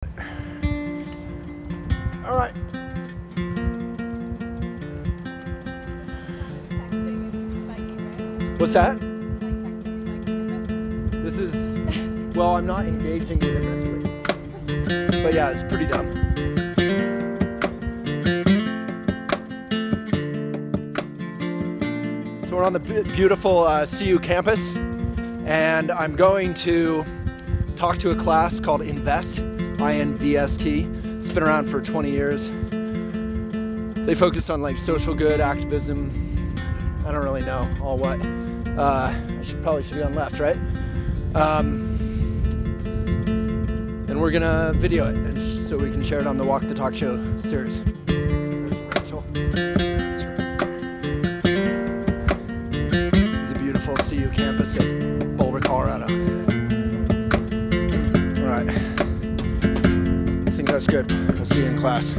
All right. What's that? This is, well, I'm not engaging with it mentally. But yeah, it's pretty dumb. So we're on the beautiful CU campus, and I'm going to talk to a class called Invest, I-N-V-S-T. It's been around for 20 years. They focus on like social good, activism. I don't really know all what. I probably should be on left, right? And we're gonna video it so we can share it on the Walk the Talk Show series. There's Rachel. This is a beautiful CU campus in Boulder, Colorado. All right. I think that's good. We'll see you in class.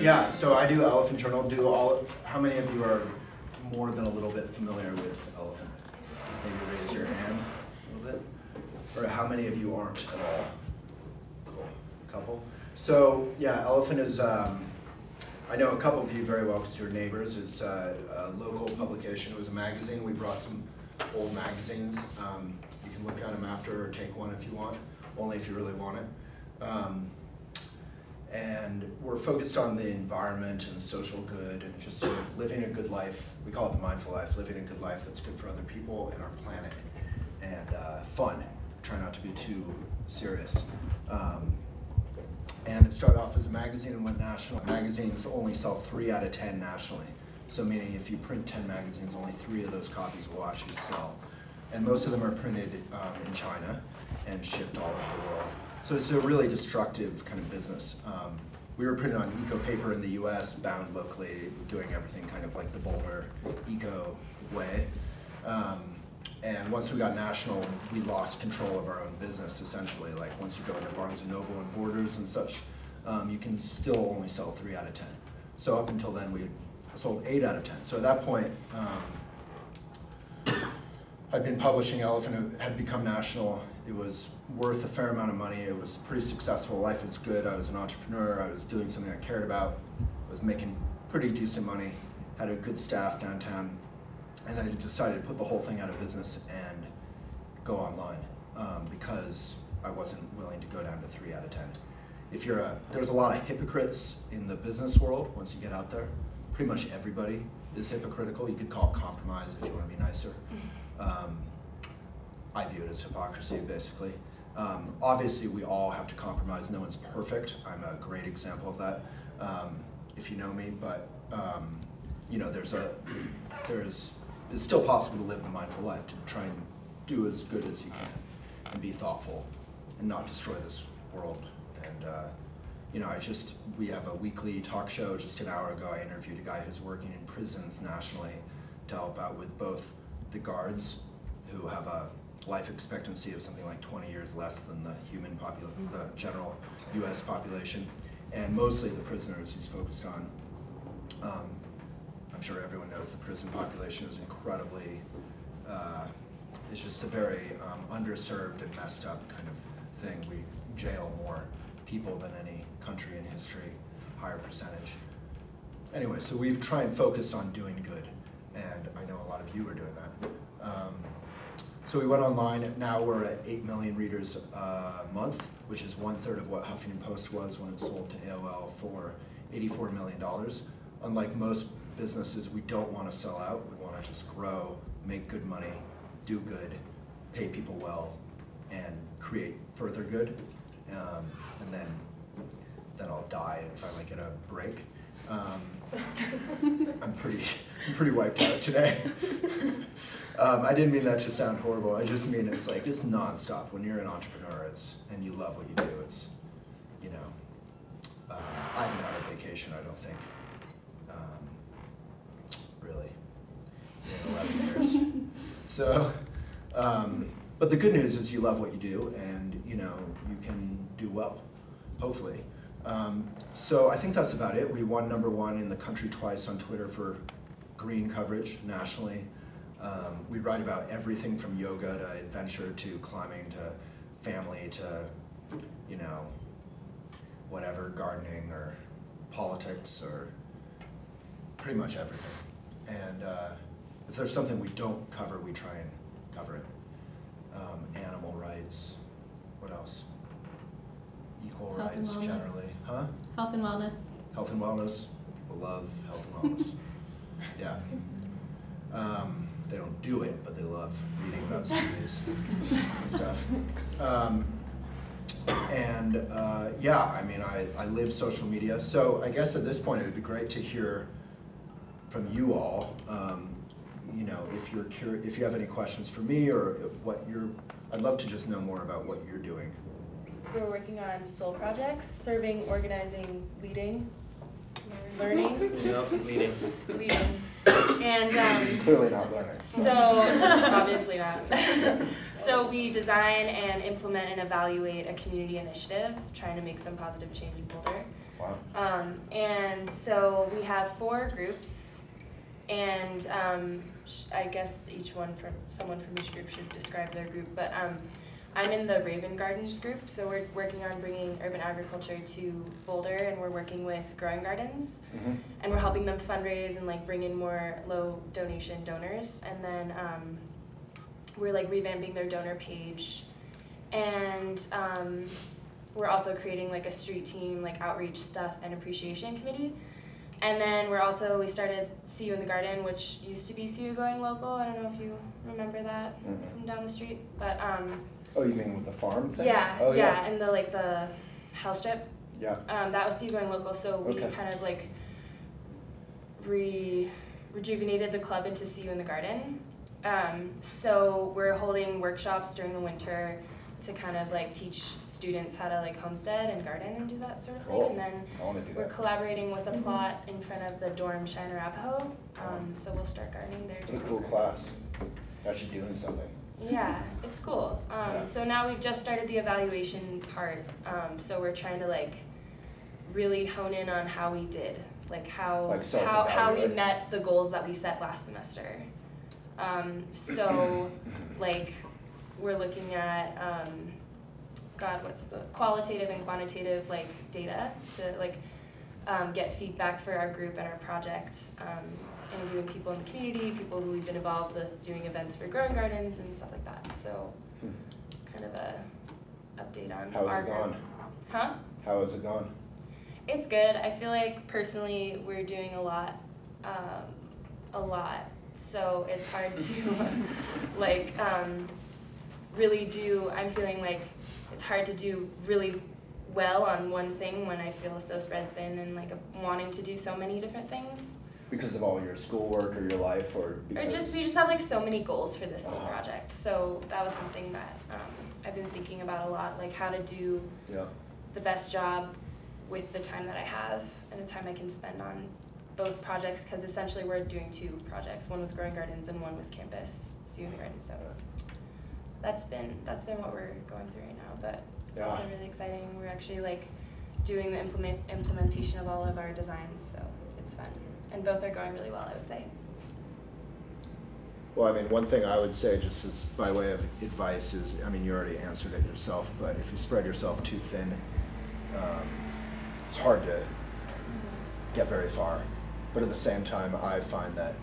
Yeah, so I do Elephant Journal. How many of you are more than a little bit familiar with Elephant? Maybe raise your hand a little bit. Or how many of you aren't at all? Cool, a couple. So yeah, Elephant is, I know a couple of you very well because you're neighbors. It's a local publication. It was a magazine. We brought some old magazines. You can look at them after or take one if you want, only if you really want it. And we're focused on the environment and social good and just sort of living a good life. We call it the mindful life, living a good life that's good for other people and our planet, and fun. Try not to be too serious. And it started off as a magazine and went national. Magazines only sell 3 out of 10 nationally. So meaning if you print 10 magazines, only 3 of those copies will actually sell. And most of them are printed in China and shipped all over the world. So it's a really destructive kind of business. We were printed on eco paper in the US, bound locally, doing everything kind of like the Boulder eco way. And once we got national, we lost control of our own business, essentially. Like once you go into Barnes & Noble and Borders and such, you can still only sell 3 out of 10. So up until then, we sold 8 out of 10. So at that point, I'd been publishing Elephant, it had become national. It was worth a fair amount of money. It was pretty successful. Life was good. I was an entrepreneur. I was doing something I cared about. I was making pretty decent money. Had a good staff downtown. And I decided to put the whole thing out of business and go online because I wasn't willing to go down to 3 out of 10. There's a lot of hypocrites in the business world once you get out there. Pretty much everybody is hypocritical. You could call it compromise if you want to be nicer. I view it as hypocrisy, basically. Obviously, we all have to compromise. No one's perfect. I'm a great example of that, if you know me. But you know, it's still possible to live the mindful life, to try and do as good as you can, and be thoughtful, and not destroy this world. And you know, we have a weekly talk show. Just an hour ago, I interviewed a guy who's working in prisons nationally to help out with both the guards, who have a life expectancy of something like 20 years less than the the general U.S. population, and mostly the prisoners he's focused on. I'm sure everyone knows the prison population is incredibly, it's just a very underserved and messed up kind of thing. We jail more people than any country in history, higher percentage. Anyway, so we've tried and focus on doing good, and I know a lot of you are doing that. So we went online. Now we're at 8 million readers a month, which is 1/3 of what Huffington Post was when it sold to AOL for $84 million. Unlike most businesses, we don't want to sell out. We want to just grow, make good money, do good, pay people well, and create further good. And then I'll die and finally get a break. I'm pretty wiped out today. I didn't mean that to sound horrible. I just mean it's like, it's nonstop. When you're an entrepreneur, and you love what you do, it's, you know, I haven't had a vacation, I don't think, really, in 11 years. So, but the good news is you love what you do, and you can do well, hopefully. So I think that's about it. We won #1 in the country twice on Twitter for green coverage nationally. We write about everything from yoga to adventure to climbing to family to, whatever, gardening or politics or pretty much everything. And if there's something we don't cover, we try and cover it. Animal rights, what else? Equal Health rights and wellness. generally. Huh? Health and wellness. Health and wellness. We love health and wellness. Yeah. They don't do it, but they love reading about studies and stuff. Yeah, I mean, I live social media, so I guess at this point it would be great to hear from you all. If you're curious, if you have any questions for me or I'd love to just know more about what you're doing. We're working on soul projects, serving, organizing, leading, learning. Yep, leading. And Clearly not learning. so, obviously not. So we design and implement and evaluate a community initiative, trying to make some positive change in Boulder. Wow. And so we have 4 groups, and I guess someone from each group should describe their group, but I'm in the Raven Gardens group, so we're working on bringing urban agriculture to Boulder, and we're working with growing gardens, and we're helping them fundraise and bring in more low donation donors, and then we're revamping their donor page, and we're also creating a street team, outreach stuff and appreciation committee. And then we started See You in the Garden, which used to be See You Going Local. I don't know if you remember that from down the street, but Oh, you mean with the farm thing? yeah, oh, yeah, and the house strip. Yeah. That was See You Going Local, so we kind of rejuvenated the club into See You in the Garden. So we're holding workshops during the winter to kind of teach students how to homestead and garden and do that sort of thing. Cool. And then I want to do we're that. collaborating with a plot in front of the dorm Cheyenne Arapaho. So we'll start gardening there. What a cool class. Actually doing something. Yeah, it's cool. So now we've just started the evaluation part. So we're trying to really hone in on how we did, how we met the goals that we set last semester. So we're looking at what's the qualitative and quantitative data to get feedback for our group and our project. Interviewing people in the community, people who we've been involved with doing events for growing gardens and stuff like that. So it's kind of a update on How's our it gone? group. Huh? How has it gone? It's good. I feel personally we're doing a lot. So it's hard to really do. I'm feeling it's hard to do really well on one thing when I feel so spread thin and wanting to do so many different things. Because of all your schoolwork or your life, or because... we just have so many goals for this soul project. So that was something that I've been thinking about a lot, how to do the best job with the time that I have and the time I can spend on both projects, because essentially we're doing 2 projects, one with growing gardens and one with campus See You in the Garden. So that's been what we're going through right now, but it's also really exciting. We're actually doing the implementation of all of our designs, so it's fun. And both are going really well, I would say. Well, I mean, one thing I would say, just as by way of advice, is, I mean, you already answered it yourself, but if you spread yourself too thin, it's hard to get very far. But at the same time, I find that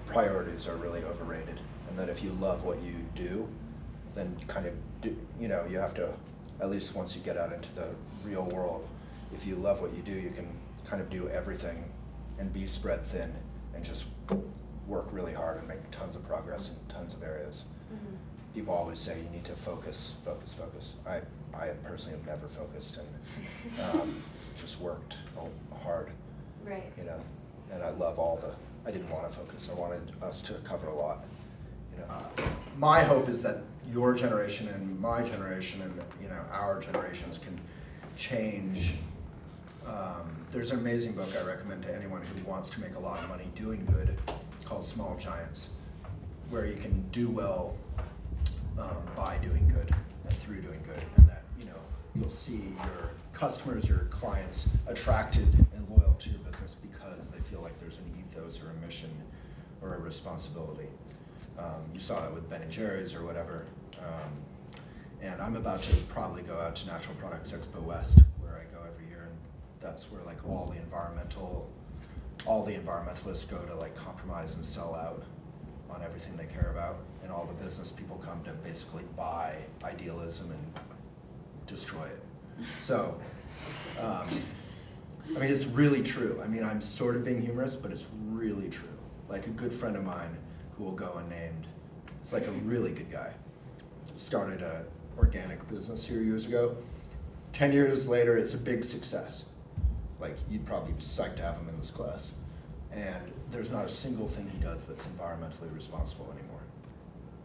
priorities are really overrated, and that if you love what you do, then you have to, at least once you get out into the real world, if you love what you do, you can kind of do everything and be spread thin and just work really hard and make tons of progress in tons of areas. People always say you need to focus. I personally have never focused and just worked hard. Right. And I love I didn't want to focus. I wanted us to cover a lot. My hope is that your generation and my generation and our generations can change. There's an amazing book I recommend to anyone who wants to make a lot of money doing good, called Small Giants, where you can do well by doing good and through doing good, and that you'll see your customers, your clients attracted and loyal to your business because they feel like there's an ethos or a mission or a responsibility. You saw that with Ben & Jerry's or whatever. And I'm about to probably go out to Natural Products Expo West, where I go every year, and that's where like all the environmentalists go to like compromise and sell out on everything they care about, and all the business people come to basically buy idealism and destroy it. So, I mean, it's really true. I mean, I'm sort of being humorous, but it's really true. Like a good friend of mine who will go unnamed, it's like a really good guy, started a organic business here years ago. 10 years later, it's a big success. Like, you'd probably be psyched to have him in this class. And there's not a single thing he does that's environmentally responsible anymore.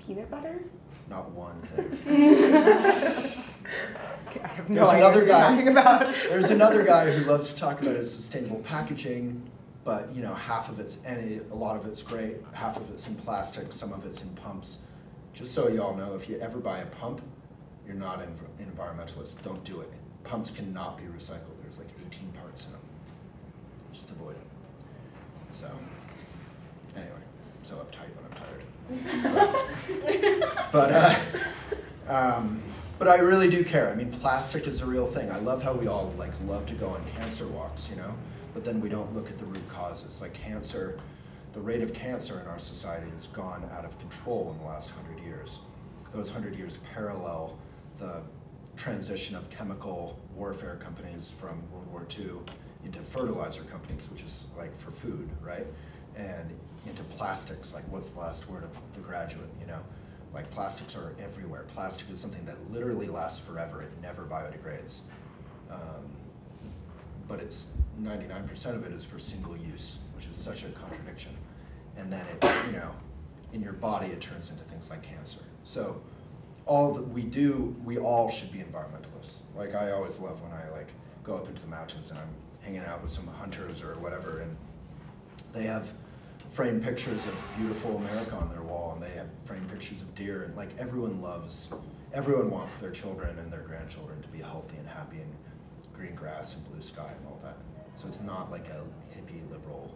Peanut butter? Not one thing. I have no idea what you're talking about. There's another guy who loves to talk about his sustainable packaging, but half of it's, and a lot of it's great, half of it's in plastic, some of it's in pumps. Just so you all know, if you ever buy a pump, you're not an environmentalist. Don't do it. Pumps cannot be recycled. There's like 18 parts in them. Just avoid it. So, anyway, I'm so uptight when I'm tired. But I really do care. I mean, plastic is a real thing. I love how we all like love to go on cancer walks, but then we don't look at the root causes. Like cancer, the rate of cancer in our society has gone out of control in the last 100 years. Those 100 years parallel the transition of chemical warfare companies from World War II into fertilizer companies, which is like for food, right? And into plastics, like what's the last word of The Graduate, Like plastics are everywhere. Plastic is something that literally lasts forever. It never biodegrades. But it's 99% of it is for single use, which is such a contradiction. And then it, in your body, it turns into things like cancer. So all that we do, we all should be environmentalists. Like I always love when I like go up into the mountains and I'm hanging out with some hunters or whatever, and they have framed pictures of beautiful America on their wall, and they have framed pictures of deer, and like everyone wants their children and their grandchildren to be healthy and happy and green grass and blue sky and all that. So it's not like a hippie liberal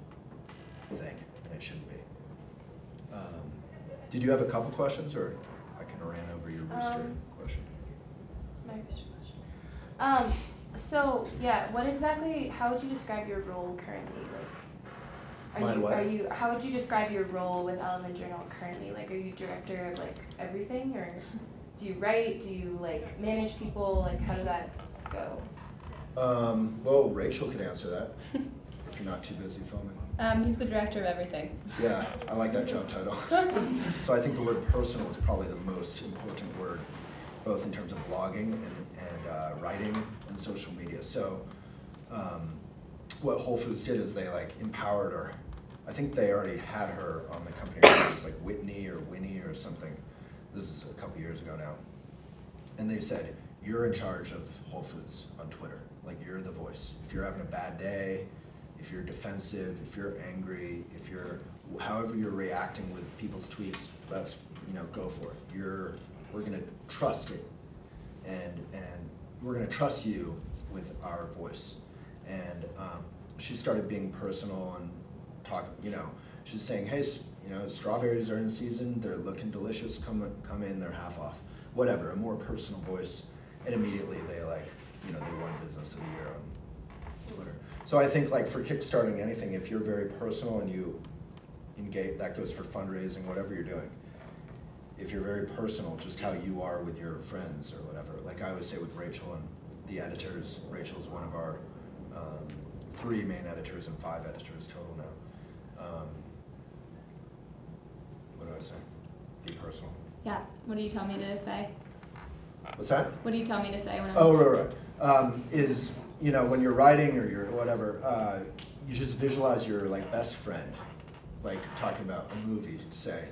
thing, and it shouldn't be. Did you have a couple questions, or I kind of ran over your rooster question? My rooster question. So yeah, how would you describe your role currently? Like, how would you describe your role with Element Journal currently? Like, are you director of like everything, or do you write? Do you like manage people? Like, how does that go? Well, Rachel could answer that if you're not too busy filming. He's the director of everything. Yeah, I like that job title. So I think the word personal is probably the most important word, both in terms of blogging and writing and social media. So what Whole Foods did is they like empowered her. I think they already had her on the company. It was like Whitney or Winnie or something. This is a couple years ago now. And they said, you're in charge of Whole Foods on Twitter. Like, you're the voice. If you're having a bad day, if you're defensive, if you're angry, however you're reacting with people's tweets, that's, go for it. We're gonna trust it, and we're gonna trust you with our voice. And she started being personal and talking, she's saying, hey, strawberries are in season, they're looking delicious, come in, they're half off. Whatever, a more personal voice, and immediately they they won Business of the Year on Twitter. So I think like for kickstarting anything, if you're very personal and you engage, that goes for fundraising, whatever you're doing. If you're very personal, just how you are with your friends or whatever. Like I always say with Rachel and the editors, Rachel's one of our 3 main editors and 5 editors total now. What do I say? Be personal. Yeah. What do you tell me to say? What's that? What do you tell me to say when I'm... Oh, right. Is, when you're writing or you're whatever, you just visualize your like best friend, like talking about a movie, say.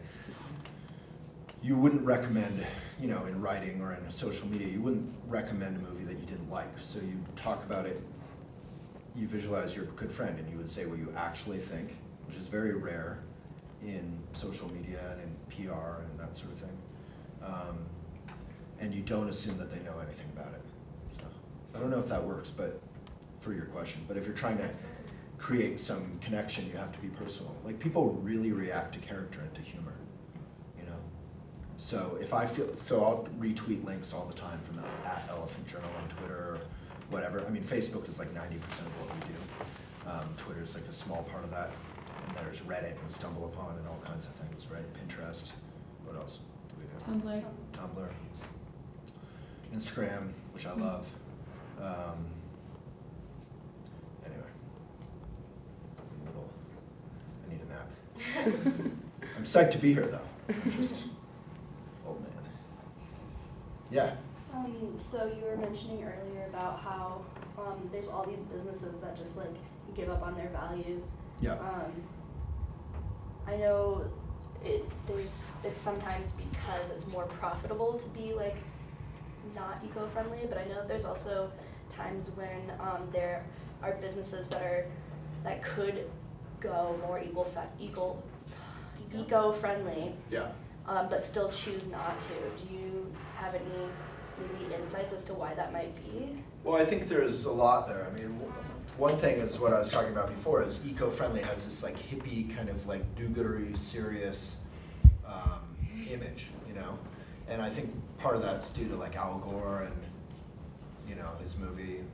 You wouldn't recommend, in writing or in social media, you wouldn't recommend a movie that you didn't like. So you talk about it, you visualize your good friend, and you would say what you actually think, which is very rare in social media and in PR and that sort of thing. and you don't assume that they know anything about it. So, I don't know if that works, but for your question, but if you're trying to create some connection, you have to be personal. Like, people really react to character and to humor, you know? So if I feel, so I'll retweet links all the time from @Elephant Journal on Twitter or whatever. I mean, Facebook is like 90% of what we do. Twitter is like a small part of that. And there's Reddit and StumbleUpon and all kinds of things, right? Pinterest. What else do we do? Tumblr. Instagram, which I love. Anyway. I need a nap. I'm psyched to be here, though. I'm just old man. Yeah. So you were mentioning earlier about how there's all these businesses that just like give up on their values. Yeah. I know it's sometimes because it's more profitable to be like not eco-friendly, but I know that there's also times when there are businesses that could go more eco-friendly, Yeah. but still choose not to. Do you have any maybe insights as to why that might be? Well, I think there's a lot there. I mean, one thing is what I was talking about before is eco-friendly has this like hippie kind of like do-goodery, serious image, you know? And I think part of that's due to like Al Gore and, you know, his movie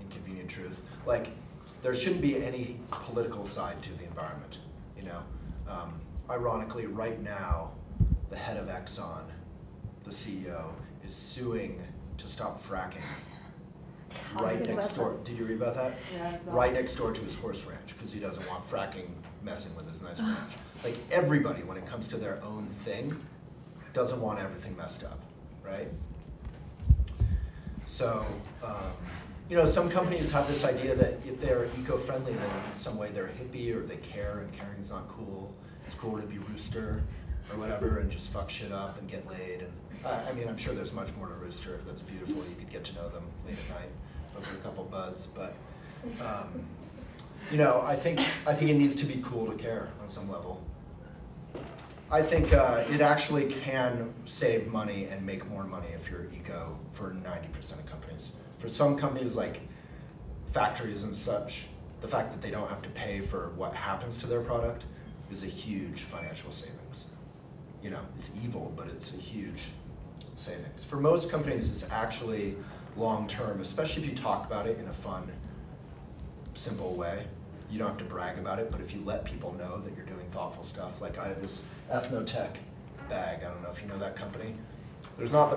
Inconvenient Truth. Like, there shouldn't be any political side to the environment, you know? Ironically, right now, the head of Exxon, the CEO, is suing to stop fracking right next door. Did you read about that? Yeah, right next door to his horse ranch, because he doesn't want fracking messing with his nice ranch. Like, everybody, when it comes to their own thing, doesn't want everything messed up, right? So, you know, some companies have this idea that if they're eco-friendly, then in some way they're hippie or they care, and caring's not cool. It's cool to be rooster or whatever and just fuck shit up and get laid. And I mean, I'm sure there's much more to rooster that's beautiful. You could get to know them late at night over a couple buds, but you know, I think it needs to be cool to care on some level. I think it actually can save money and make more money if you're eco for 90% of companies. For some companies like factories and such, the fact that they don't have to pay for what happens to their product is a huge financial savings. You know, it's evil, but it's a huge savings. For most companies, it's actually long-term, especially if you talk about it in a fun, simple way. You don't have to brag about it, but if you let people know that you're doing thoughtful stuff, like I have this Ethnotech bag, I don't know if you know that company. There's not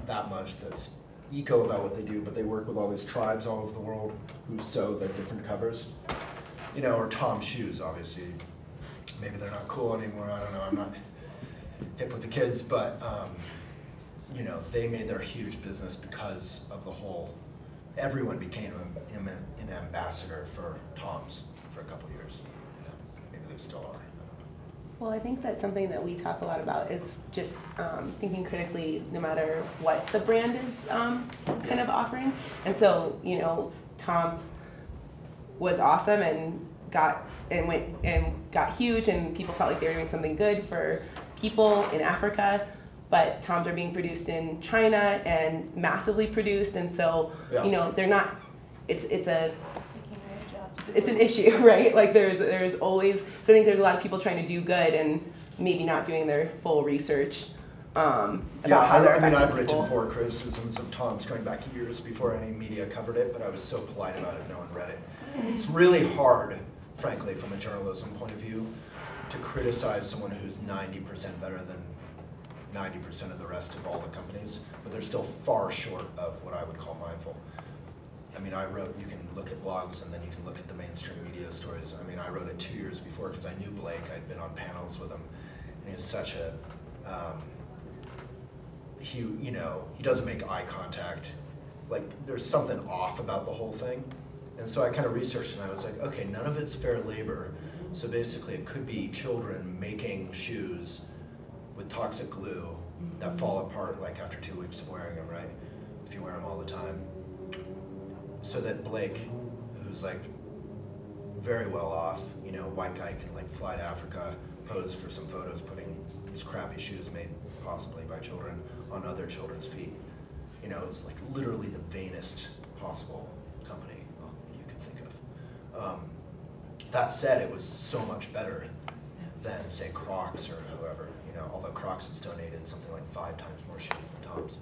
that much that's eco about what they do, but they work with all these tribes all over the world who sew the different covers. You know, or Tom's shoes, obviously. Maybe they're not cool anymore, I don't know, I'm not hip with the kids, but you know, they made their huge business because of the whole, everyone became an ambassador for Tom's for a couple of years. Yeah, maybe they still are. Well, I think that's something that we talk a lot about is just thinking critically no matter what the brand is kind of offering. And so, you know, Tom's was awesome and got huge, and people felt like they were doing something good for people in Africa. But Toms are being produced in China and massively produced, and so you know they're not. It's an issue, right? Like there's always. So I think there's a lot of people trying to do good and maybe not doing their full research. About how they're affecting I've people. written 4 criticisms of Tom's going back years before any media covered it, but I was so polite about it, no one read it. It's really hard, frankly, from a journalism point of view, to criticize someone who's 90% better than 90% of the rest of all the companies, but they're still far short of what I would call mindful. I mean, I wrote, you can look at blogs and then you can look at the mainstream media stories. I mean, I wrote it 2 years before because I knew Blake. I'd been on panels with him, and he's such a, you know, he doesn't make eye contact. Like, there's something off about the whole thing. And so I kind of researched and I was like, okay, none of it's fair labor. So basically it could be children making shoes with toxic glue that fall apart like after 2 weeks of wearing them, right? If you wear them all the time. So that Blake, who's like very well off, you know, white guy, can like fly to Africa, pose for some photos, putting his crappy shoes made possibly by children on other children's feet. You know, it's like literally the vainest possible company you could think of. That said, it was so much better than, say, Crocs or whoever. You know, although Crocs has donated something like 5 times more shoes than Tom's,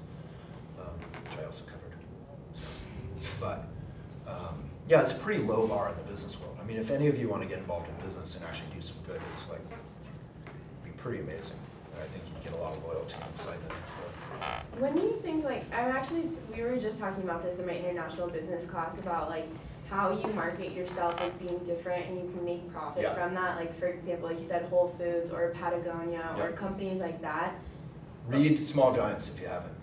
which I also covered. But yeah, it's a pretty low bar in the business world. I mean, if any of you want to get involved in business and actually do some good, it's like be pretty amazing. And I think you get a lot of loyalty and excitement. So. When do you think, like, we were just talking about this in my international business class about like how you market yourself as being different and you can make profit Yeah. from that. Like, for example, like you said, Whole Foods or Patagonia or Yeah. companies like that. Read Small Giants if you haven't.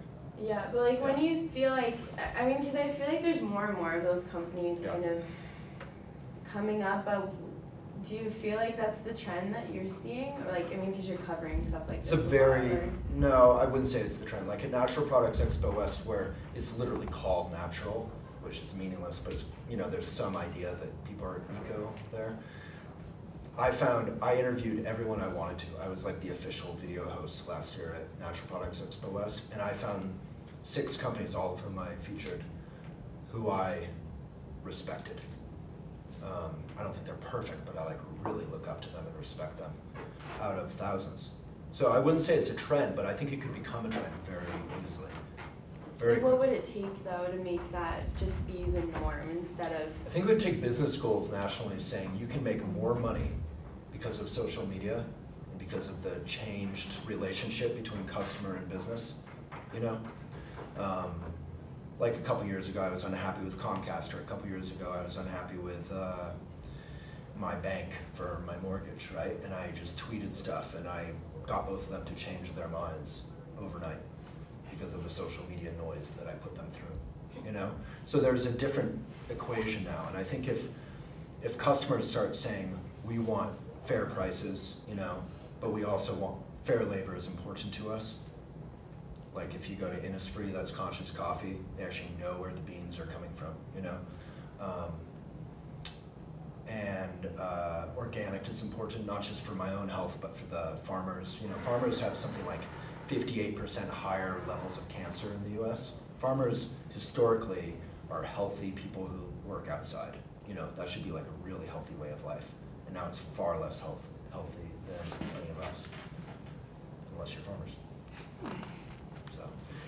Yeah, but like when you feel like, I mean, because I feel like there's more and more of those companies Yeah. kind of coming up, but do you feel like that's the trend that you're seeing? Or like, I mean, because you're covering stuff like It's this. a very, or- no, I wouldn't say it's the trend. Like at Natural Products Expo West, where it's literally called natural, which is meaningless, but it's, you know, there's some idea that people are eco there. I interviewed everyone I wanted to. I was like the official video host last year at Natural Products Expo West, and I found 6 companies, all of whom I featured, who I respected. I don't think they're perfect, but I like really look up to them and respect them out of thousands. So I wouldn't say it's a trend, but I think it could become a trend very easily. Very Like, what would quickly. it take though to make that just be the norm instead of? I think it would take business schools nationally saying you can make more money because of social media and because of the changed relationship between customer and business, you know? Like a couple years ago, I was unhappy with Comcast, or a couple years ago, I was unhappy with my bank for my mortgage, right? And I just tweeted stuff, and I got both of them to change their minds overnight because of the social media noise that I put them through, you know? So there's a different equation now, and I think if customers start saying, we want fair prices, you know, but we also want fair labor is important to us. Like if you go to Innisfree, that's conscious coffee, they actually know where the beans are coming from, you know? And organic is important, not just for my own health, but for the farmers. You know, farmers have something like 58% higher levels of cancer in the US. Farmers historically are healthy people who work outside. You know, that should be like a really healthy way of life. And now it's far less healthy than many of us, unless you're farmers. So,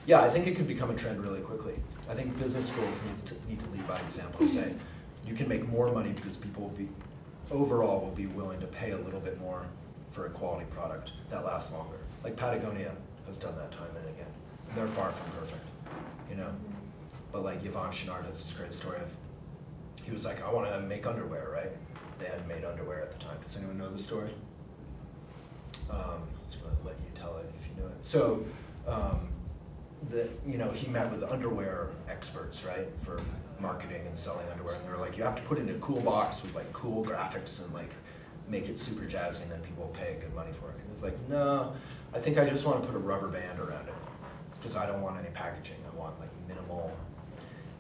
yeah, I think it could become a trend really quickly. I think business schools need to lead by example and say, you can make more money because people will be, overall, will be willing to pay a little bit more for a quality product that lasts longer. Like Patagonia has done that time and again. And they're far from perfect, you know? But like Yvon Chouinard has this great story of, he was like, I want to make underwear, right? They hadn't made underwear at the time. Does anyone know the story? I was going to let you tell it if you know it. So, you know, he met with underwear experts, right, for marketing and selling underwear, and they were like, you have to put it in a cool box with like cool graphics and like make it super jazzy, and then people will pay good money for it. And he was like, no, I think I just want to put a rubber band around it because I don't want any packaging. I want like minimal.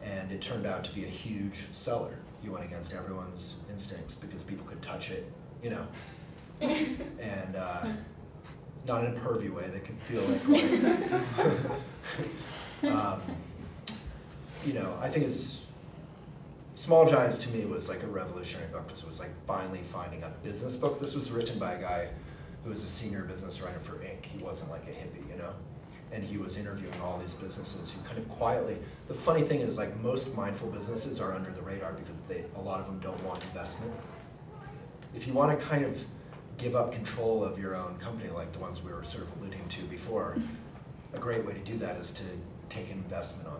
And it turned out to be a huge seller. He went against everyone's instincts because people could touch it, you know, and not in a pervy way. They could feel like, you know, I think it's, Small Giants to me was like a revolutionary book because it was like finally finding a business book. This was written by a guy who was a senior business writer for Inc. He wasn't like a hippie, you know? And he was interviewing all these businesses who kind of quietly, the funny thing is like most mindful businesses are under the radar because a lot of them don't want investment. If you want to kind of give up control of your own company, like the ones we were sort of alluding to before, a great way to do that is to take investment on.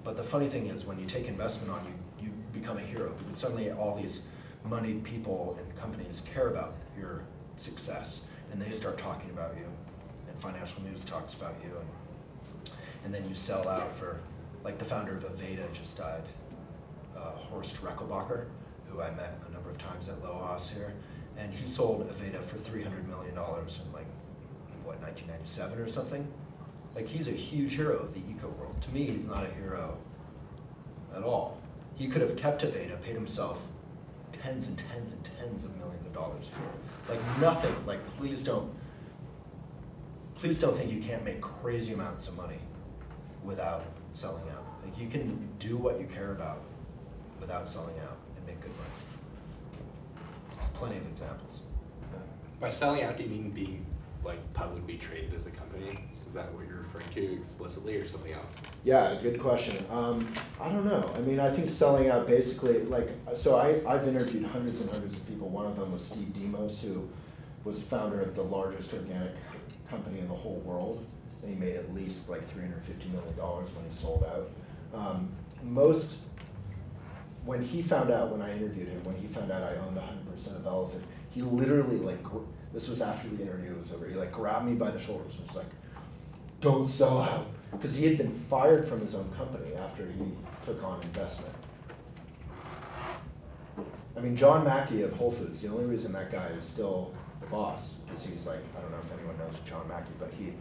But the funny thing is when you take investment on, you become a hero because suddenly all these moneyed people and companies care about your success and they start talking about you and financial news talks about you and then you sell out for, like the founder of Aveda just died, Horst Reckelbacher, who I met a number of times at Loas here, and he sold Aveda for $300 million in like, what, 1997 or something? Like he's a huge hero of the eco world. To me, he's not a hero at all. He could have kept Aveda, paid himself tens and tens and tens of millions of dollars a year. Like nothing, like please don't please don't think you can't make crazy amounts of money without selling out. Like, you can do what you care about without selling out and make good money. There's plenty of examples. By selling out, do you mean being like publicly traded as a company? Is that what you're referring to explicitly, or something else? Yeah, good question. I don't know. I mean, I think selling out basically, like, so I've interviewed hundreds and hundreds of people. One of them was Steve Demos, who was founder of the largest organic company in the whole world. And he made at least like $350 million when he sold out. When he found out, when I interviewed him, when he found out I owned 100% of Elephant, he literally, like, this was after the interview was over, he like grabbed me by the shoulders and was like, don't sell out. Because he had been fired from his own company after he took on investment. I mean, John Mackey of Whole Foods, the only reason that guy is still the boss, because he's like, I don't know if anyone knows John Mackey, but he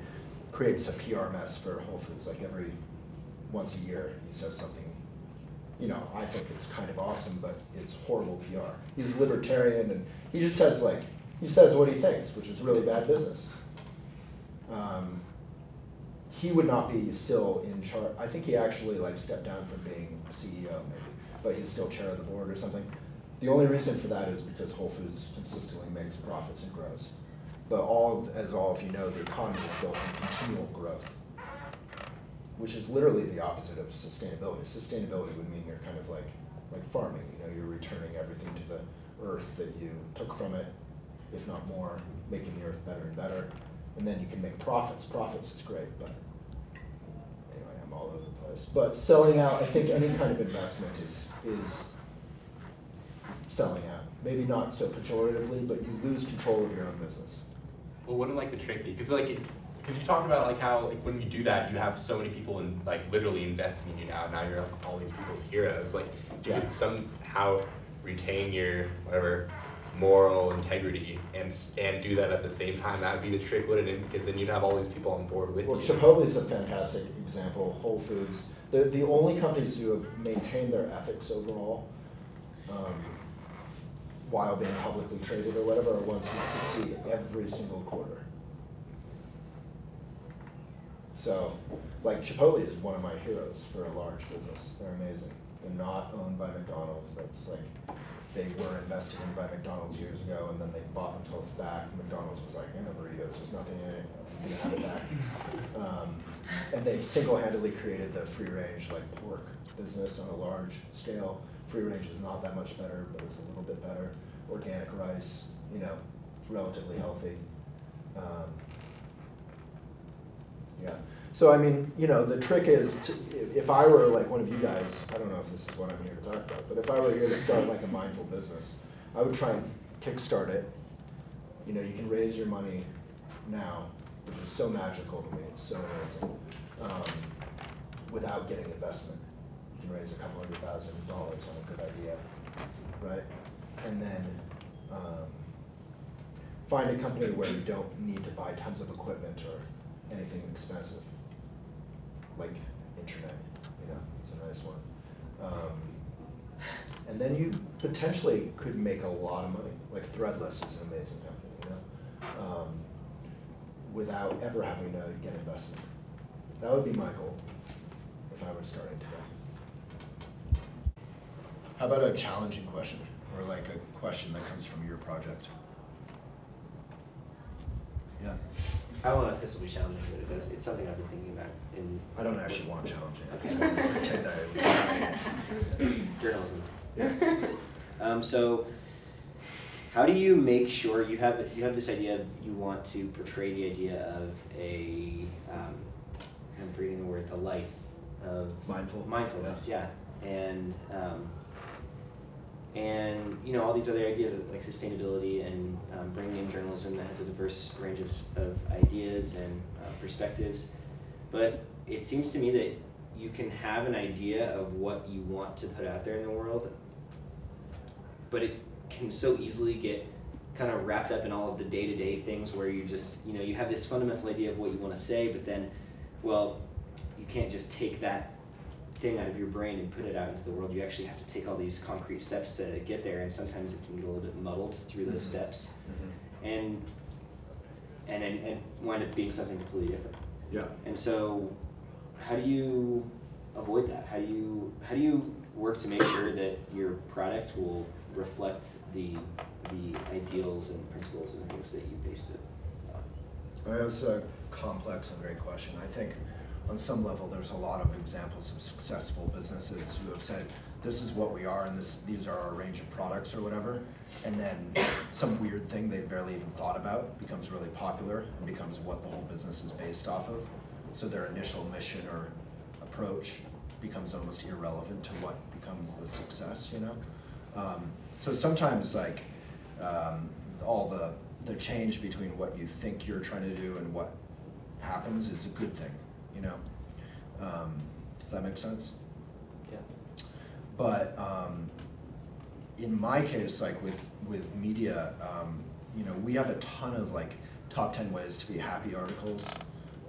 creates a PR mess for Whole Foods, like every once a year he says something, you know, I think it's kind of awesome, but it's horrible PR. He's libertarian and he just has like, he says what he thinks, which is really bad business. He would not be still in charge. I think he actually like stepped down from being CEO maybe, but he's still chair of the board or something. The only reason for that is because Whole Foods consistently makes profits and grows. But as all of you know, the economy is built on continual growth, which is literally the opposite of sustainability. Sustainability would mean you're kind of like farming. You know, you're returning everything to the earth that you took from it, if not more, making the earth better and better. And then you can make profits. Profits is great, but anyway, I'm all over the place. But selling out, I think any kind of investment is selling out. Maybe not so pejoratively, but you lose control of your own business. Well, wouldn't like the trick be? Because you talk about like how like when you do that, you have so many people in like literally investing in you now. Now you're like all these people's heroes. Like if you could somehow retain your whatever moral integrity and do that at the same time, that would be the trick, wouldn't it? Because then you'd have all these people on board with you. Well, Chipotle is a fantastic example. Whole Foods, they're the only companies who have maintained their ethics overall while being publicly traded or whatever, are ones who succeed every single quarter. So, like Chipotle is one of my heroes for a large business. They're amazing. They're not owned by McDonald's. That's like, they were invested in by McDonald's years ago, and then they bought themselves back. McDonald's was like, burritos, there's nothing in it, you can have it back. And they single-handedly created the free-range like pork business on a large scale. Free range is not that much better, but it's a little bit better. Organic rice, you know, it's relatively healthy. Yeah. So I mean, you know, the trick is, if I were like one of you guys, I don't know if this is what I'm here to talk about, but if I were here to start like a mindful business, I would try and kickstart it. You know, you can raise your money now, which is so magical to me. It's so amazing. Without getting investment. You can raise a couple $100,000 on a good idea, right? And then find a company where you don't need to buy tons of equipment or anything expensive, like internet, you know, it's a nice one. And then you potentially could make a lot of money. Like Threadless is an amazing company, you know, without ever having to get investment. That would be my goal if I were starting today. How about a challenging question, or like a question that comes from your project? Yeah. I don't know if this will be challenging, but it's something I've been thinking about. I don't actually want challenging. I just want to pretend I was journalism. Yeah. So, how do you make sure you have this idea of you want to portray the idea of a I'm forgetting the word, a life of mindfulness, yeah, and you know all these other ideas of like sustainability and bringing in journalism that has a diverse range of ideas and perspectives. But it seems to me that you can have an idea of what you want to put out there in the world, but it can so easily get kind of wrapped up in all of the day-to-day things where you just, you know, you have this fundamental idea of what you want to say, but then, well, you can't just take that thing out of your brain and put it out into the world. You actually have to take all these concrete steps to get there, and sometimes it can get a little bit muddled through those steps. and wind up being something completely different. Yeah. And so, how do you avoid that? How do you work to make sure that your product will reflect the ideals and principles and things that you based it on? That's a complex and great question. I think on some level there's a lot of examples of successful businesses who have said, this is what we are and these are our range of products or whatever, and then some weird thing they barely even thought about becomes really popular and becomes what the whole business is based off of. So their initial mission or approach becomes almost irrelevant to what becomes the success, you know? So sometimes like all the change between what you think you're trying to do and what happens is a good thing, you know? Does that make sense? Yeah. But in my case, like with media, you know, we have a ton of like top 10 ways to be happy articles,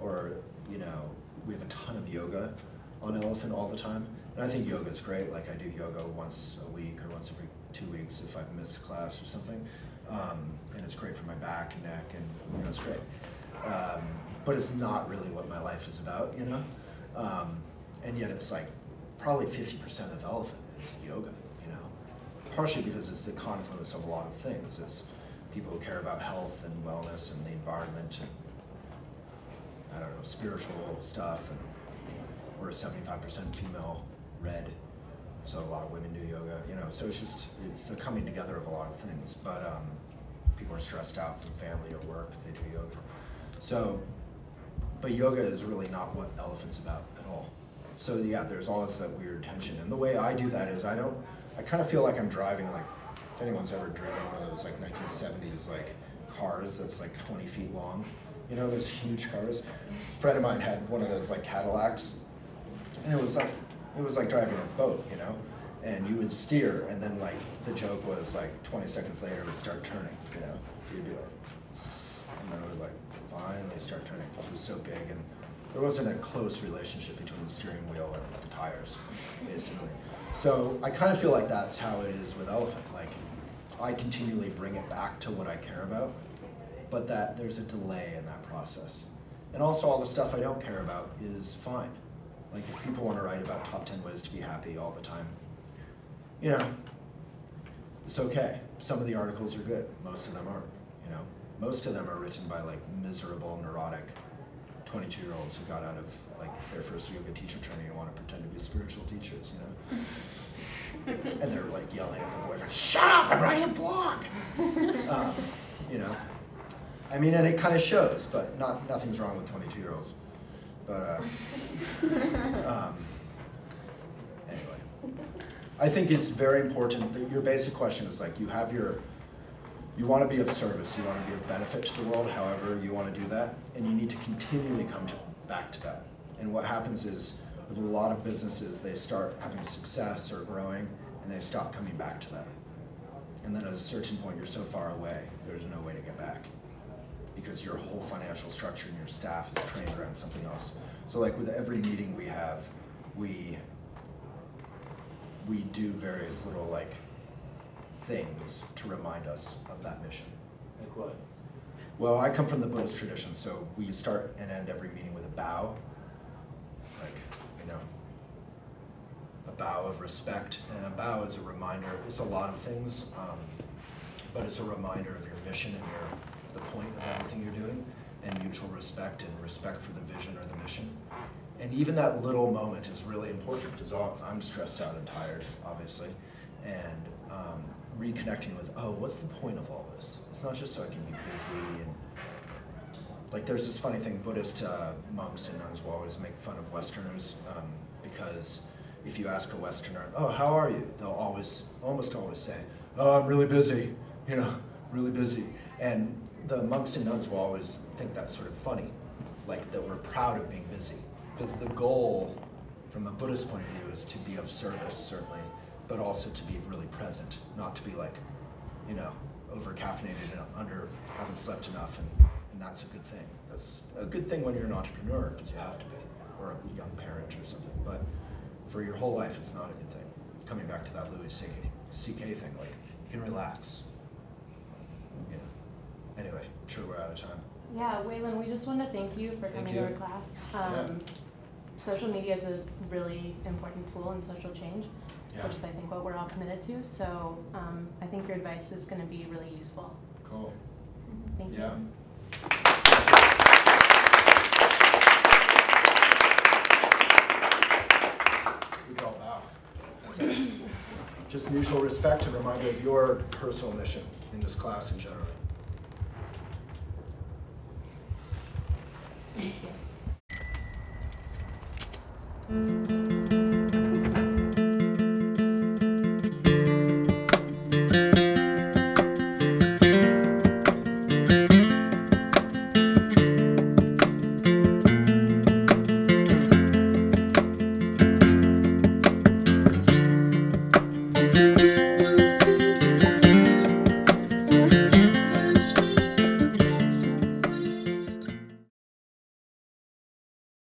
or, you know, we have a ton of yoga on Elephant all the time. And I think yoga is great. Like I do yoga once a week or once every 2 weeks if I've missed a class or something. And it's great for my back and neck, and you know, it's great. But it's not really what my life is about, you know? And yet it's like probably 50% of Elephant is yoga, you know? Partially because it's the confluence of a lot of things. It's people who care about health and wellness and the environment and, I don't know, spiritual stuff. And we're 75% female red, so a lot of women do yoga, you know? So it's the coming together of a lot of things. But people are stressed out from family or work, they do yoga. So, but yoga is really not what Elephant's about at all. So yeah, there's always that weird tension. And the way I do that is I kind of feel like I'm driving, like, if anyone's ever driven one of those like 1970s like cars that's like 20 feet long, you know, those huge cars. A friend of mine had one of those like Cadillacs, and it was like driving a boat, you know? And you would steer, and then like the joke was like 20 seconds later it would start turning, you know? You'd be like, and then it would like finally start turning. It was so big, and there wasn't a close relationship between the steering wheel and the tires, basically. So I kind of feel like that's how it is with Elephant. Like, I continually bring it back to what I care about, but that there's a delay in that process. And also all the stuff I don't care about is fine. Like if people want to write about top 10 ways to be happy all the time, you know, it's okay. Some of the articles are good, most of them aren't, you know. Most of them are written by like miserable, neurotic 22-year-olds who got out of like their first yoga teacher training and want to pretend to be spiritual teachers, you know. And they're like yelling at their boyfriend, "Shut up, I'm writing a blog!" You know. I mean, and it kind of shows, but nothing's wrong with 22-year-olds. But anyway, I think it's very important that your basic question is like you want to be of service, you want to be of benefit to the world, however you want to do that, and you need to continually come back to that. And what happens is with a lot of businesses, they start having success or growing, and they stop coming back to that. And then at a certain point, you're so far away, there's no way to get back, because your whole financial structure and your staff is trained around something else. So like with every meeting we have, we do various little like things to remind us of that mission. Like what? Well, I come from the Buddhist tradition, so we start and end every meeting with a bow. Like, you know, a bow of respect. And a bow is a reminder, it's a lot of things, but it's a reminder of your mission and the point of everything you're doing, and mutual respect and respect for the vision or the mission. And even that little moment is really important, because I'm stressed out and tired, obviously, and reconnecting with, oh, what's the point of all this? It's not just so I can be busy, and like there's this funny thing, Buddhist monks and nuns will always make fun of Westerners, because if you ask a Westerner, oh, how are you? They'll almost always say, oh, I'm really busy, you know, really busy. And the monks and nuns will always think that's sort of funny, like that we're proud of being busy. Because the goal, from a Buddhist point of view, is to be of service, certainly, but also to be really present, not to be like, you know, over-caffeinated and haven't slept enough, and that's a good thing. That's a good thing when you're an entrepreneur, because you have to be, or a young parent or something, but for your whole life, it's not a good thing. Coming back to that Louis C.K. thing, like, you can relax. You know. Anyway, I'm sure we're out of time. Yeah, Waylon, we just want to thank you for coming to our class. Social media is a really important tool in social change, which is I think what we're all committed to. So I think your advice is going to be really useful. Cool. Thank you. Yeah. We all bow. Just mutual respect and reminder of your personal mission in this class and generally. Thank you.